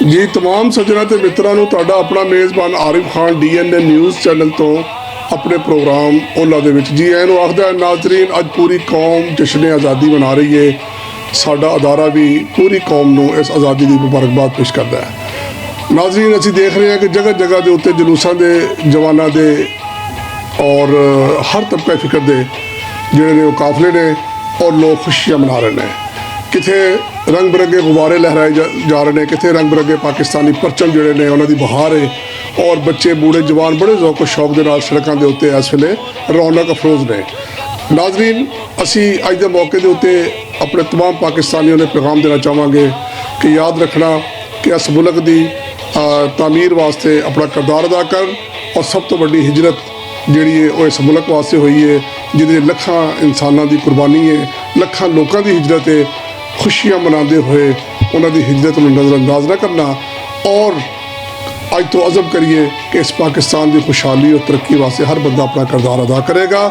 जी तमाम सज्जना ते मित्रां नूं तुहाडा अपना मेज़बान Arif Khan DNA news channel तो अपने प्रोग्राम ओला दे विच जी आइयां नूं आखदा है। नाज़रीन अज पूरी कौम जश्न आज़ादी मना रही है। साडा अदारा भी पूरी कौम नूं इस आज़ादी की मुबारकबाद पेश करता है। नाज़रीन असीं देख रहे हैं कि जगह जगह के उत्ते जलूसां दे जवानां दे और हर तबके फिक्र दे जिहड़े ने काफले ने और लोग खुशियां मना रहे हैं। किथे रंग बिरंगे गुब्बारे लहराए जा रहे हैं, किथे रंग बिरंगे पाकिस्तानी परचम जोड़े ने उन्होंने बहार है और बच्चे बूढ़े जवान बड़े ज़ौक़ शौक के नाल सड़कों के उत्ते इस वेले रौनक अफरोज़ ने। नाज़रीन असी अज के मौके के उत्ते अपने तमाम पाकिस्तानियों ने पैगाम देना चाहांगे कि याद रखना कि इस मुल्क की तामीर वास्ते अपना किरदार अदा कर और सब तो बड़ी हिजरत जिहड़ी है वो इस मुल्क वास्ते हुई है जिहदे लखां इंसानां दी कुर्बानी है, लखां लोकां दी हिजरत है। खुशियां मनाते हुए उन्होंने हिजरत में नज़रअंदाज न करना और अज तो अज़म करिए कि इस पाकिस्तान की खुशहाली और तरक्की वास्ते हर बंदा अपना किरदार अदा करेगा।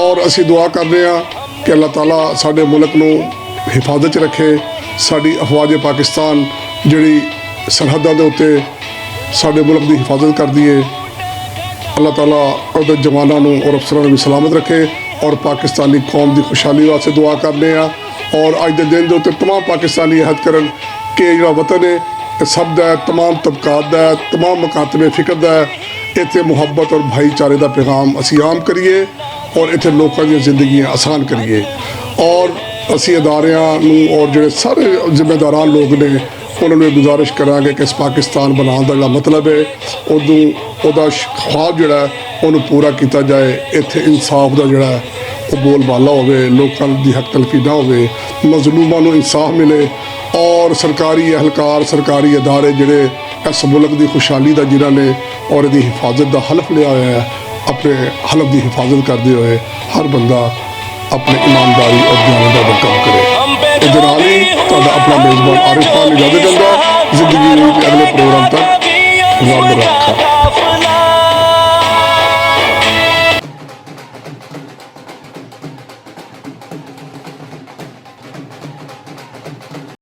और असी दुआ कर रहे हैं कि अल्लाह ताला साडे मुल्क नूं हिफाजत रखे। साडी अफवाज पाकिस्तान जिहड़ी सरहदां दे उत्ते साडे मुल्क की हिफाजत करदी है, अल्लाह ताला उहदे जवानां नूं और अफसरां नूं भी सलामत रखे और पाकिस्तानी कौम की खुशहाली वास्ते दुआ करने आ। और अज के दिन के उत्ते तमाम पाकिस्तानी यहद करन कि जिहड़ा वतन है सब दा तमाम तबकात दा तमाम मकातबे फिक्र दा इत्थे मुहब्बत और भाईचारे का पैगाम असी आम करिए और इत्थे लोगों दी जिंदगियां आसान करिए। और असी अदारियां नूं और जिहड़े सारे जिम्मेदारान लोग ने उन्होंने गुजारिश करांगे कि इस पाकिस्तान बनाने का जिहड़ा मतलब है उहदा ख्वाब जिहड़ा उन्होंने पूरा किया जाए। इत्थे इंसाफ का जिहड़ा वो बोलबाला होवे, लोगों की हक तलफी ना होवे, मजलूमां नूं इंसाफ मिले और सरकारी एहलकार सरकारी अदारे जिहड़े इस मुल्क की खुशहाली का जिन्होंने और इसकी हिफाजत का हलफ लिया हुआ है अपने हलफ की हिफाजत करते हुए हर बंदा अपनी ईमानदारी और दयानत का काम करे। इस नाल ही तुहाडा अपना मेज़बान आरिफ खान इजाजत दिंदा। जिंदगी अगले प्रोग्राम तक रब रखा।